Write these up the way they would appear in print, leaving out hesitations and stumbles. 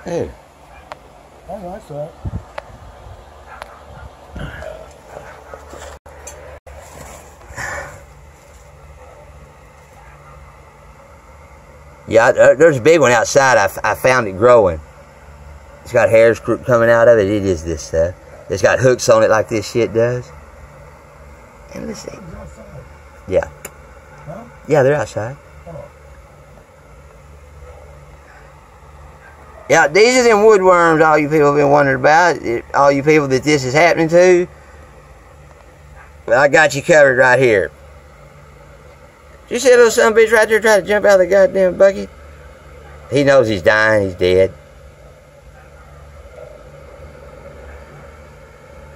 Hey. Oh, no, I saw it. Yeah, there's a big one outside. I found it growing. It's got hairs coming out of it. It is this stuff. It's got hooks on it like this shit does. And let's see. Yeah. Huh? Yeah, they're outside. Oh. Yeah, these are them woodworms all you people have been wondering about. All you people that this is happening to. Well, I got you covered right here. Did you see a little son of a bitch right there trying to jump out of the goddamn bucket? He knows he's dying. He's dead.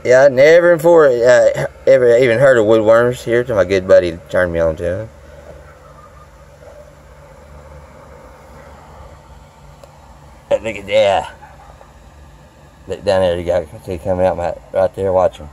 Yeah, I never before ever even heard of woodworms here till my good buddy turned me on to them. Look at that. Look down there, you got see coming out right there, watch him.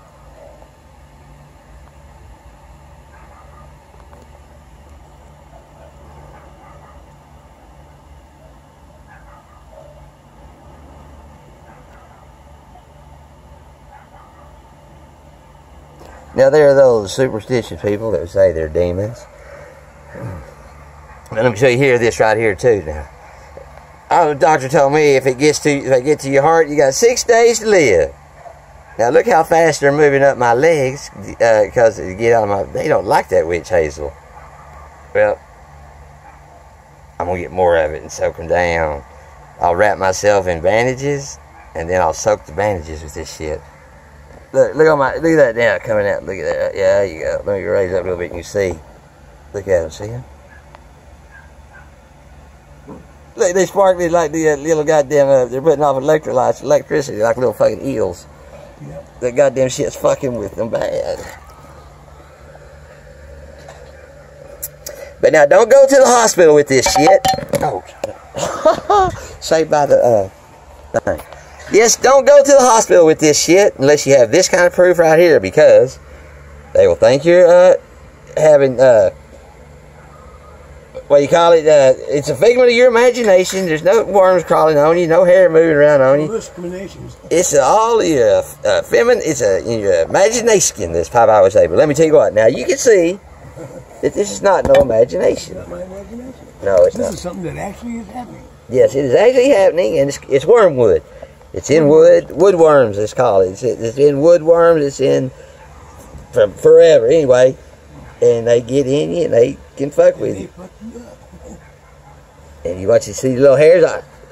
Now there are those superstitious people that say they're demons. Let me show you here this right here too now. Oh, the doctor told me if it gets to your heart, you got 6 days to live. Now look how fast they're moving up my legs because they don't like that witch hazel. Well, I'm gonna get more of it and soak them down. I'll wrap myself in bandages and then I'll soak the bandages with this shit. Look at that now coming out. Look at that. Yeah, there you go. Let me raise up a little bit and you see. Look at them, see them? Look, they sparkly like the little goddamn, they're putting off electricity like little fucking eels. Yep. That goddamn shit's fucking with them bad. But now don't go to the hospital with this shit. Oh, saved by the thing. Yes, don't go to the hospital with this shit unless you have this kind of proof right here because they will think you're having what do you call it? It's a figment of your imagination. There's no worms crawling on you, no hair moving around on you. It's all your it's your imagination. This Papa would say. But let me tell you what. Now you can see that this is not no imagination. Not my imagination. No, it's not. This is something that actually is happening. Yes, it is actually happening, and it's wormwood. It's in woodworms. It's called. It's in woodworms. It's in from forever anyway, and they get in you and they can fuck with you. And you watch, you see the little hairs.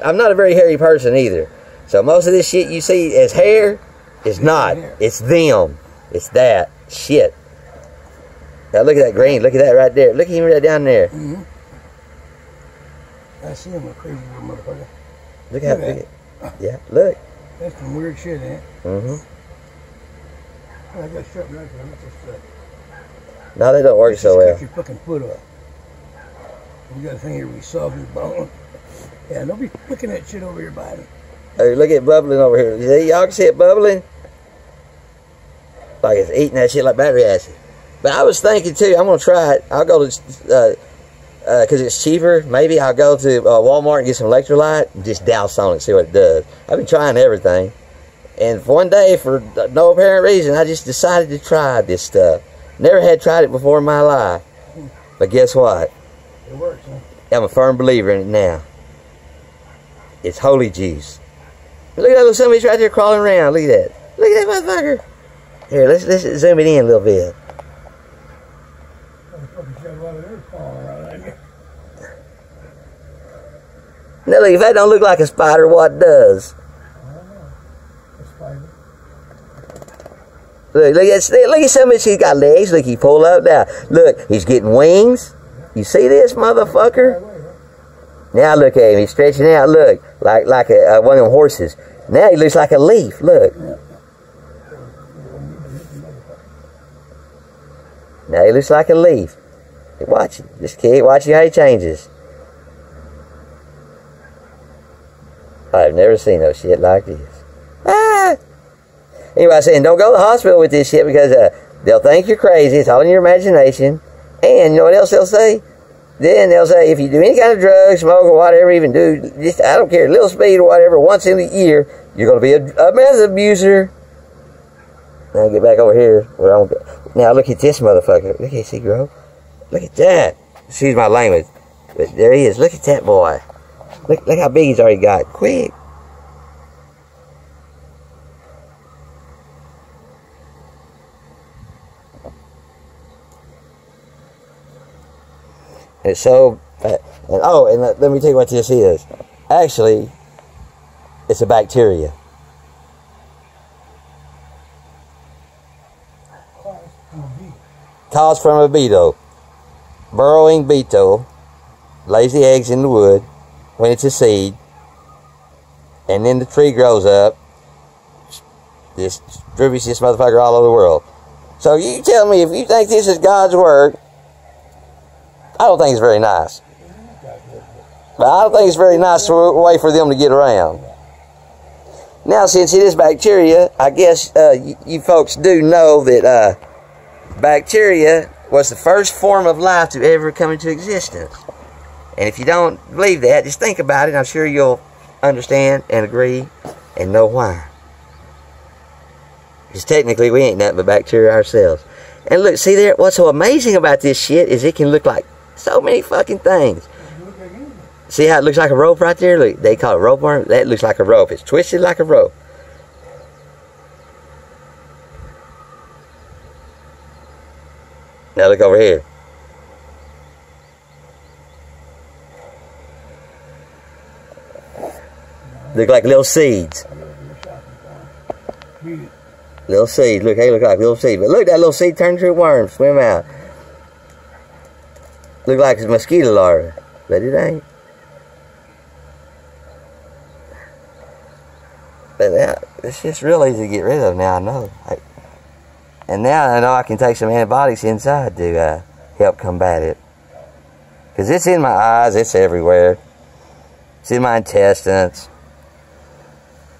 I'm not a very hairy person either, so most of this shit you see as hair is not. It's them. It's that shit. Now look at that green. Look at that right there. Look at him right down there. Mm-hmm. I see him, a crazy little motherfucker. Look how big. Yeah, look. That's some weird shit, ain't it? Mm-hmm. I got strap right there. No, they don't work so well. Cut your fucking foot up. You got a thing here where you solve your bone. Yeah, don't be flicking that shit over your body. Hey, look at it bubbling over here. You see, y'all can see it bubbling? Like it's eating that shit like battery acid. But I was thinking too, I'm going to try it. I'll go to, because it's cheaper, maybe I'll go to Walmart and get some electrolyte and just douse on it, see what it does. I've been trying everything. And one day, for no apparent reason, I just decided to try this stuff. Never had tried it before in my life. But guess what? It works, huh? I'm a firm believer in it now. It's holy juice. Look at that little somebody's right there crawling around. Look at that. Look at that motherfucker. Here, let's zoom it in a little bit. Now look, if that don't look like a spider, what does? Look at somebody, he's got legs. Look, he pull up now. Look, he's getting wings. You see this motherfucker? Now look at him, he's stretching out. Look, like one of them horses. Now he looks like a leaf. Look. Now he looks like a leaf. Watch it. This kid, watch how he changes. I've never seen no shit like this. Ah! Anyway, I'm saying don't go to the hospital with this shit because they'll think you're crazy. It's all in your imagination. And you know what else they'll say? Then they'll say, if you do any kind of drug, smoke, or whatever, even do, just, I don't care, little speed or whatever, once in a year, you're going to be a meth abuser. Now get back over here. Where I'm now look at this motherfucker. Look at, see, bro. Look at that. Excuse my language. But there he is. Look at that boy. Look how big he's already got. Quick. It's so, and let me tell you what this is. Actually, it's a bacteria. Caused from a beetle. Burrowing beetle lays the eggs in the wood when it's a seed, and then the tree grows up, distributes this motherfucker all over the world. So you tell me, if you think this is God's work, I don't think it's very nice. But I don't think it's very nice way for them to get around. Now, since it is bacteria, I guess you folks do know that bacteria was the first form of life to ever come into existence. And if you don't believe that, just think about it. I'm sure you'll understand and agree and know why. Because technically, we ain't nothing but bacteria ourselves. And look, see there, what's so amazing about this shit is it can look like so many fucking things. See how it looks like a rope right there? Look, they call it rope worm. That looks like a rope. It's twisted like a rope. Now look over here. Look like little seeds. Little seeds. Look, they look like little seeds. But look, that little seed turns into a worm. Swim out. Look like it's a mosquito larva. But it ain't. But now, it's just real easy to get rid of now, I know. And now I know I can take some antibiotics inside to help combat it. Because it's in my eyes, it's everywhere. It's in my intestines.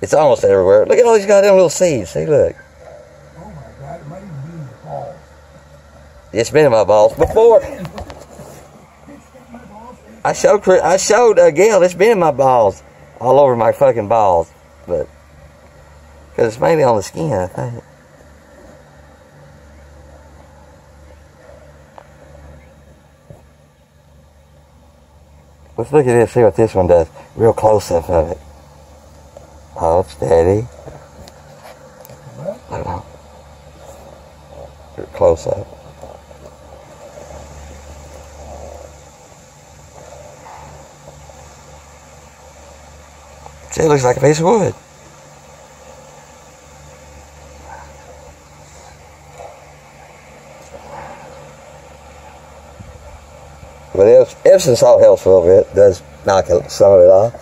It's almost everywhere. Look at all these goddamn little seeds. See, look. Oh my God, it might even be in your balls. It's been in my balls before. I showed Gail, it's been in my balls. All over my fucking balls. But, because it's mainly on the skin, I think. Let's look at this, see what this one does. Real close up of it. Oh, steady. Close up. See, it looks like a piece of wood. But Epsom salt helps a little bit. Does knock some of it off.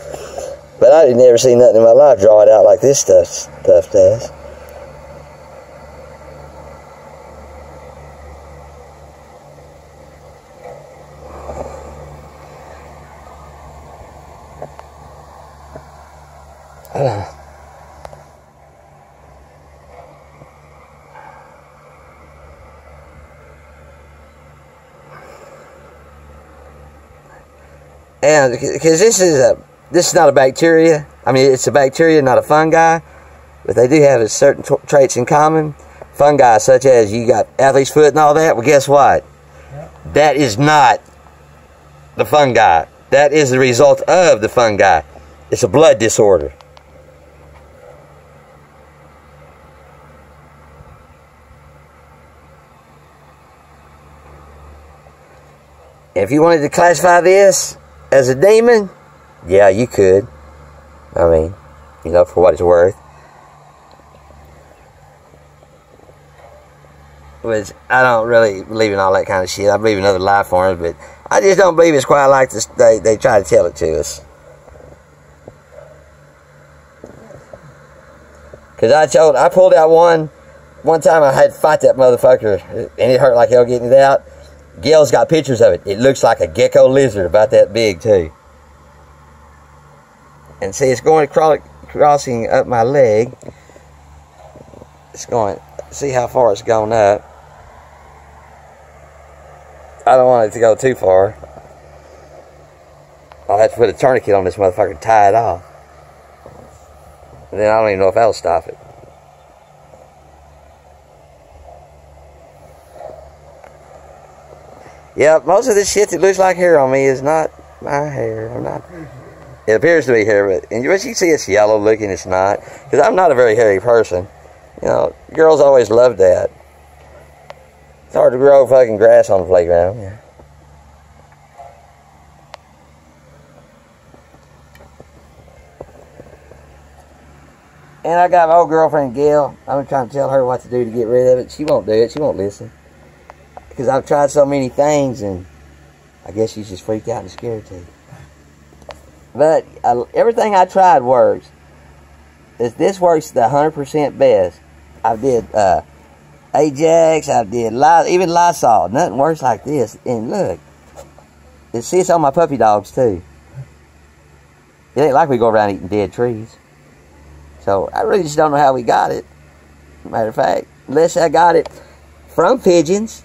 But I never seen nothing in my life draw it out like this stuff does. I don't know. And because this is not a bacteria. I mean, it's a bacteria, not a fungi, but they do have certain traits in common. Fungi, such as you got athlete's foot and all that. Well, guess what? That is not the fungi. That is the result of the fungi. It's a blood disorder. If you wanted to classify this as a demon, yeah, you could. I mean, you know, for what it's worth. Which, I don't really believe in all that kind of shit. I believe in other life forms, but I just don't believe it's quite like this, they try to tell it to us. Because I pulled out one time I had to fight that motherfucker, and it hurt like hell getting it out. Gail's got pictures of it. It looks like a gecko lizard, about that big too. And see, it's going crossing up my leg. It's going, see how far it's gone up. I don't want it to go too far. I'll have to put a tourniquet on this motherfucker and tie it off. And then I don't even know if that'll stop it. Yep, most of this shit that looks like hair on me is not my hair. I'm not. It appears to be hair, but you see it's yellow looking. It's not, because I'm not a very hairy person. You know, girls always love that. It's hard to grow fucking grass on the playground. Yeah. And I got my old girlfriend Gail. I'm trying to tell her what to do to get rid of it. She won't do it. She won't listen. Because I've tried so many things, and I guess she's just freaked out and scared too. But everything I tried works. This works the 100% best. I did Ajax. I did even Lysol. Nothing works like this. And look, it's on my puppy dogs too. It ain't like we go around eating dead trees. So I really just don't know how we got it. Matter of fact, unless I got it from pigeons.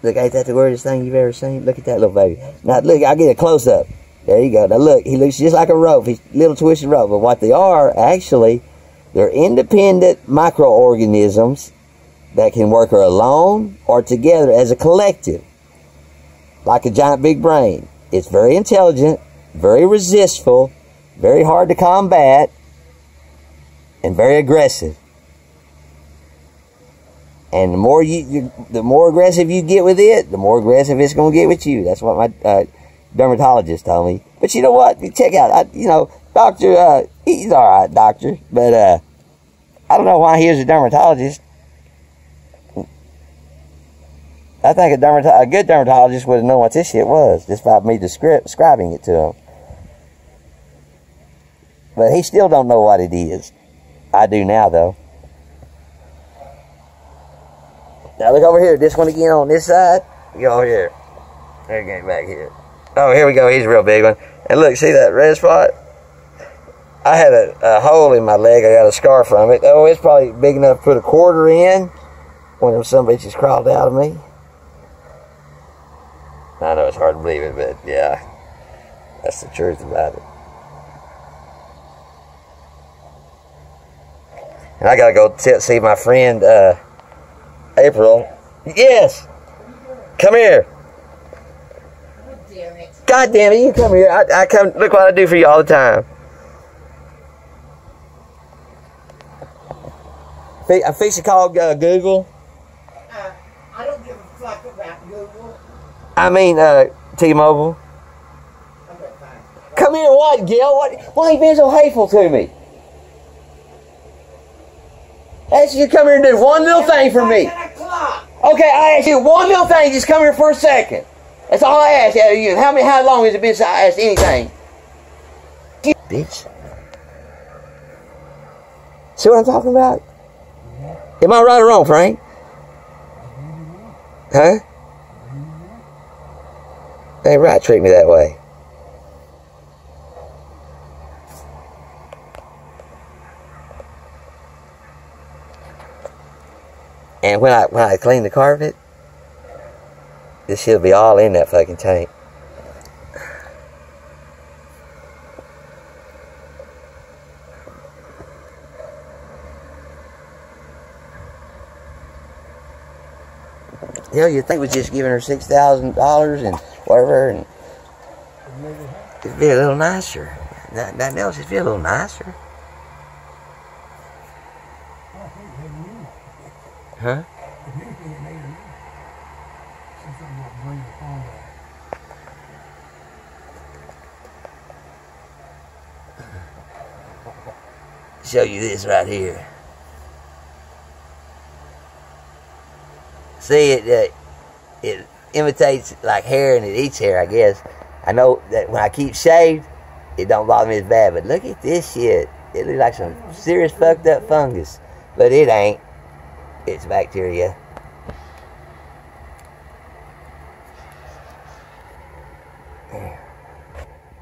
Look, ain't that the weirdest thing you've ever seen? Look at that little baby. Now, look, I'll get a close-up. There you go. Now, look, he looks just like a rope. He's a little twisted rope. But what they are, actually, they're independent microorganisms that can work alone or together as a collective. Like a giant big brain. It's very intelligent, very resistful, very hard to combat, and very aggressive. And the more aggressive you get with it, the more aggressive it's going to get with you. That's what my dermatologist told me. But you know what? Check out, doctor, he's all right, doctor. But I don't know why he was a dermatologist. I think a good dermatologist would have known what this shit was, just by me describing it to him. But he still don't know what it is. I do now, though. Now look over here. This one again on this side. Go over here. There, get back here. Oh, here we go. He's a real big one. And look, see that red spot? I had a hole in my leg. I got a scar from it. Oh, it's probably big enough to put a quarter in. One of them some bitches crawled out of me. I know it's hard to believe it, but yeah, that's the truth about it. And I gotta go see my friend April. Yes, come here. God damn it, you come here. I come. Look what I do for you all the time. I fix a call Google. I don't give a fuck about Google. I mean, T-Mobile. Okay, fine. Come here, what, Gil? Why you being so hateful to me? I asked you to come here and do one little thing for me. 10 o'clock. Okay, I asked you one little thing. Just come here for a second. That's all I asked out of you. How long has it been since I asked anything? You bitch. See what I'm talking about? Am I right or wrong, Frank? Huh? Ain't right, treat me that way. And when I clean the carpet, this shit'll be all in that fucking tank. You know, you'd think we're just giving her $6,000 and whatever, and it'd be a little nicer. Nothing else, it'd be a little nicer. Huh? Show you this right here. See, it imitates like hair and it eats hair, I guess. I know that when I keep shaved, it don't bother me as bad. But look at this shit. It looks like some serious fucked up fungus. But it ain't. It's bacteria.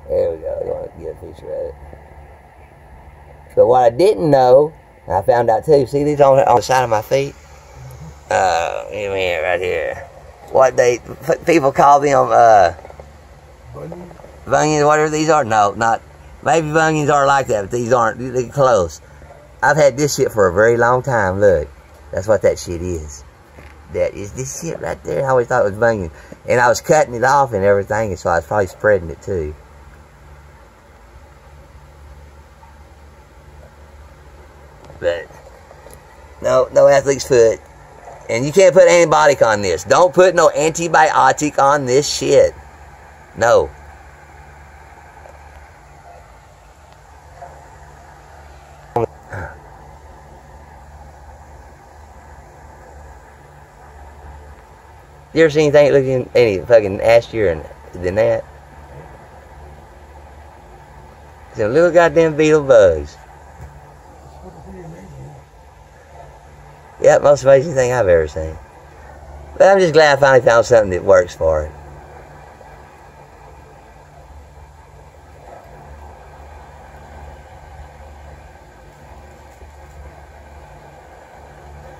There we go. You want to get a picture of it. But what I didn't know, and I found out too, see these on the side of my feet? Give me it right here. what people call them, bunions, whatever these are. No, not, maybe bunions are like that, but these aren't. They're close. I've had this shit for a very long time. Look, that's what that shit is. That is this shit right there. I always thought it was bunions. And I was cutting it off and everything, and so I was probably spreading it too. But no athlete's foot. And you can't put antibiotic on this. Don't put no antibiotic on this shit. No. You ever seen anything looking any fucking nastier than that? Some little goddamn beetle bugs. Yeah, most amazing thing I've ever seen. But I'm just glad I finally found something that works for it.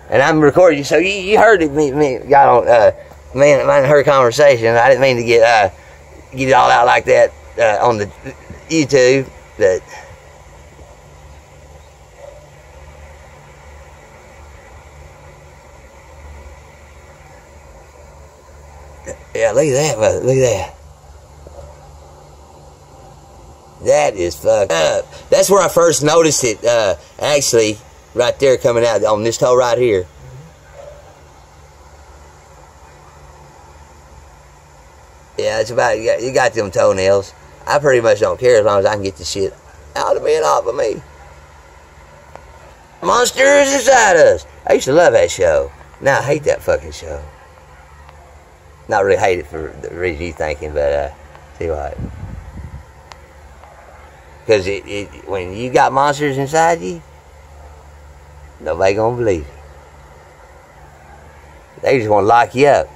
And I'm recording you, so you heard it. Me got on man and her conversation. I didn't mean to get it all out like that on the YouTube, but. Yeah, look at that, mother. Look at that. That is fucked up. That's where I first noticed it, actually, right there coming out on this toe right here. Yeah, it's about, you got them toenails. I pretty much don't care as long as I can get the shit out of me and off of me. Monsters Inside Us. I used to love that show. Now I hate that fucking show. Not really hate it for the reason you're thinking, but see what? Because when you got monsters inside you, nobody gonna believe it. They just want to lock you up.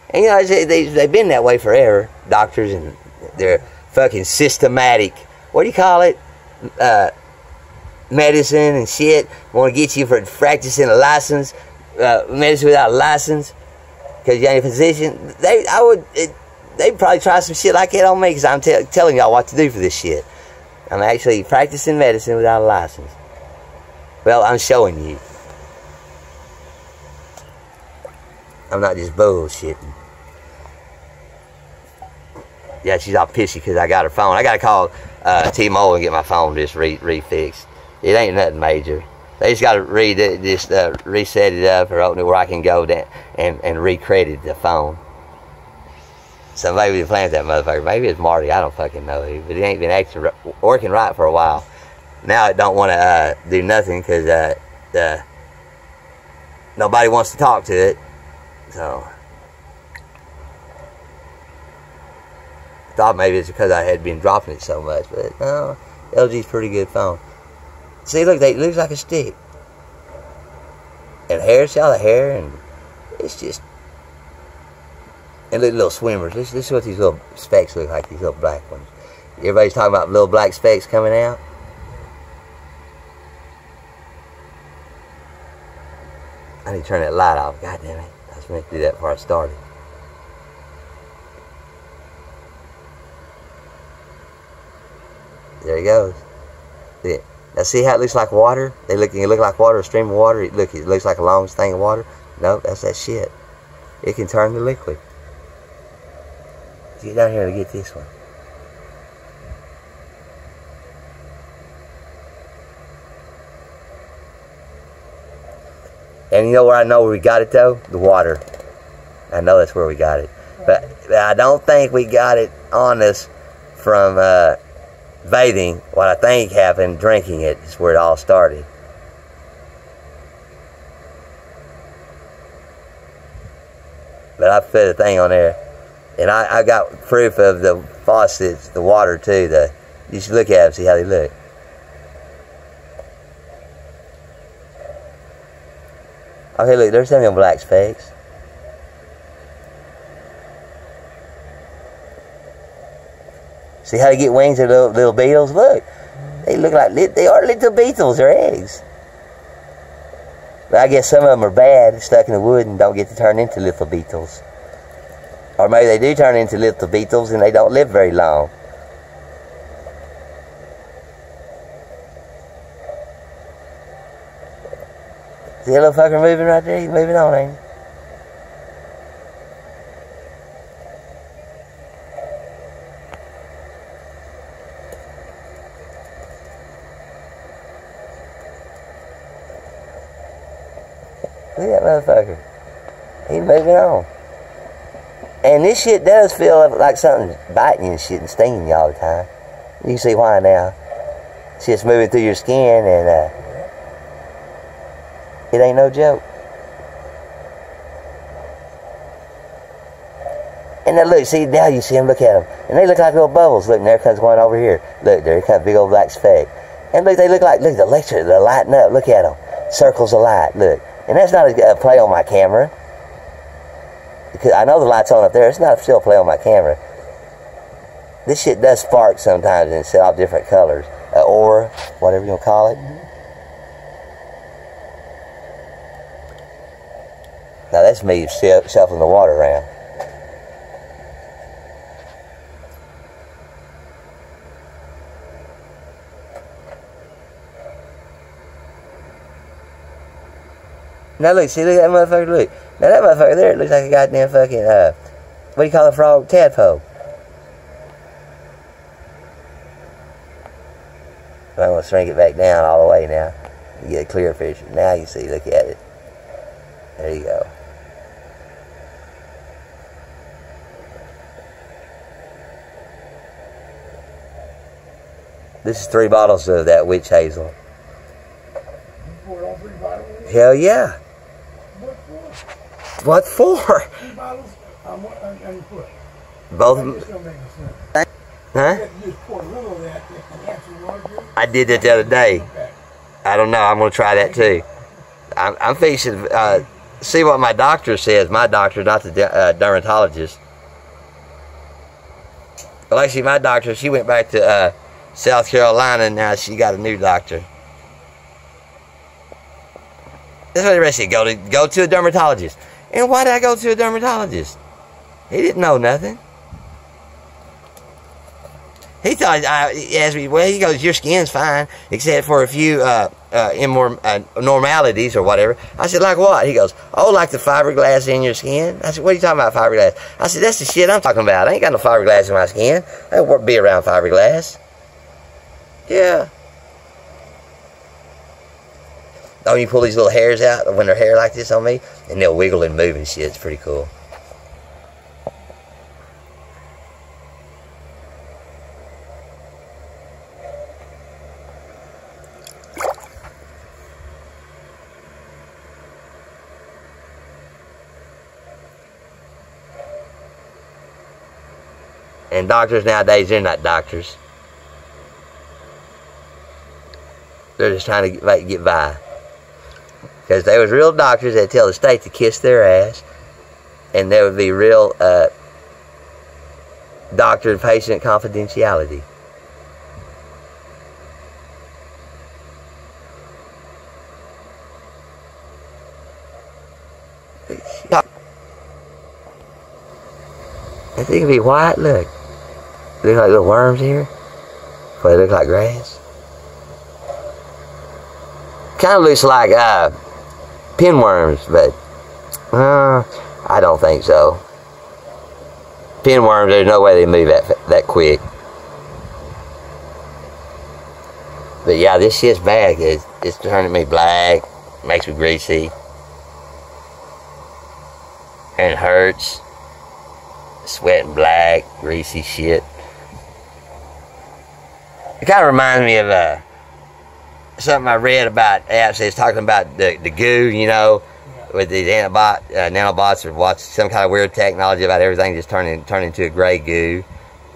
And you know, they've been that way forever. Doctors and they're fucking systematic. What do you call it? Medicine and shit. Want to get you for practicing a license. Medicine without a license. Because you ain't a physician. They'd probably try some shit like that on me because I'm telling y'all what to do for this shit. I'm actually practicing medicine without a license. Well, I'm showing you. I'm not just bullshitting. Yeah, she's all pissy because I got her phone. I got to call T-Mobile and get my phone just refixed. It ain't nothing major. They just got to reset it up or open it where I can go down and recredit the phone. So maybe they planted that motherfucker. Maybe it's Marty. I don't fucking know who. But it ain't been actually working right for a while. Now it don't want to do nothing because nobody wants to talk to it. So I thought maybe it's because I had been dropping it so much. But no, LG's pretty good phone. See, look, it looks like a stick. And hair, see all the hair, and it's just. And look, little swimmers. This is what these little specks look like, these little black ones. Everybody's talking about little black specks coming out. I need to turn that light off. God damn it. I was meant to do that before I started. There he goes. See it. Now see how it looks like water? It look like water, a stream of water. It looks like a long thing of water. No, that's that shit. It can turn to liquid. Get down here to get this one. And you know where I know where we got it though? The water. I know that's where we got it. But I don't think we got it on us from bathing. What I think happened, drinking it, is where it all started. But I put a thing on there. And I got proof of the faucets, the water too. You should look at them, see how they look. Okay, look, there's some of them black specks. See how they get wings of little beetles? Look, they look like they are little beetles. They're eggs. But I guess some of them are bad, stuck in the wood, and don't get to turn into little beetles. Or maybe they do turn into little beetles and they don't live very long. See that little fucker moving right there? He's moving on, ain't he? Look at that motherfucker. He's moving on. And this shit does feel like something's biting you and shit and stinging you all the time. You can see why now. It's just moving through your skin and it ain't no joke. And now look, see, now you see them, look at them. And they look like little bubbles. Look, and there comes one over here. Look, there comes a big old black speck. And look, they look like, look, the electric, they're lighting up. Look at them. Circles of light, look. And that's not a play on my camera. Because I know the light's on up there. It's not a still play on my camera. This shit does spark sometimes and set off different colors. Or whatever you want to call it. Now that's me shuffling the water around. Now look, see, look at that motherfucker, look. Now that motherfucker there, it looks like a goddamn fucking, what do you call a frog? Tadpole. I'm going to shrink it back down all the way now. You get a clear picture. Now you see, look at it. There you go. This is 3 bottles of that witch hazel. You poured all 3 bottles? Hell yeah. What for? 3 bottles and put. Both of them. Huh? I did that the other day. I don't know. I'm going to try that too. I'm fixing see what my doctor says. My doctor, not the dermatologist. Well, actually, my doctor, she went back to South Carolina, and now she got a new doctor. That's what the rest said. Go to a dermatologist. And why did I go to a dermatologist? He didn't know nothing. He thought, he asked me, well, he goes, your skin's fine, except for a few normalities or whatever. I said, like what? He goes, oh, like the fiberglass in your skin? I said, what are you talking about, fiberglass? I said, that's the shit I'm talking about. I ain't got no fiberglass in my skin. I don't be around fiberglass. Yeah. Oh, you pull these little hairs out when they're hair like this on me, and they'll wiggle and move and shit. It's pretty cool. And doctors nowadays, they're not doctors. They're just trying to get by. Because there was real doctors that tell the state to kiss their ass. And there would be real doctor and patient confidentiality. I think it'd be white, look. Look like little worms here. But they look like grass. Kind of looks like pinworms, but I don't think so. Pinworms, there's no way they move that quick. But yeah, this shit's bad. It's turning me black, makes me greasy, and it hurts. Sweating black, greasy shit. It kind of reminds me of something I read about apps. It's talking about the goo, you know, with these nanobots or watch some kind of weird technology about everything just turning into a gray goo.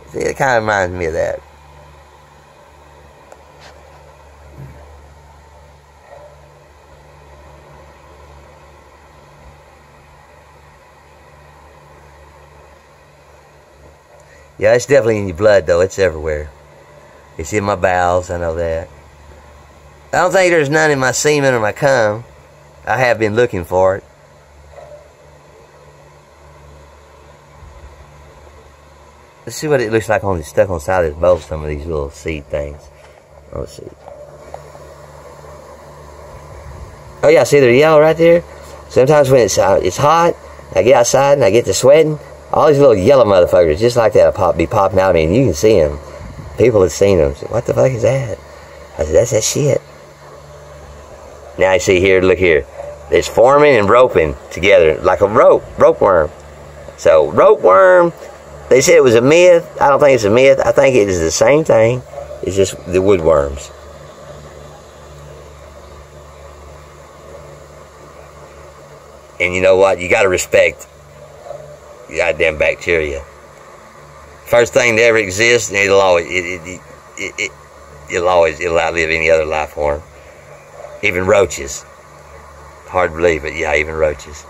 See, it kind of reminds me of that. Yeah, it's definitely in your blood, though. It's everywhere. It's in my bowels, I know that. I don't think there's none in my semen or my cum. I have been looking for it. Let's see what it looks like on stuck on the side of this bowl. Some of these little seed things. Let's see. Oh yeah, see they're yellow right there. Sometimes when it's hot, I get outside and I get to sweating. All these little yellow motherfuckers, just like that, be popping out of me, and you can see them. People have seen them. Say, what the fuck is that? I said, that's that shit. Now you see here, look here. It's forming and roping together like a rope worm. So rope worm, they said it was a myth. I don't think it's a myth. I think it is the same thing. It's just the woodworms. And you know what? You got to respect the goddamn bacteria. First thing to ever exist, and it'll outlive any other life form. Even roaches. Hard to believe, but yeah, even roaches.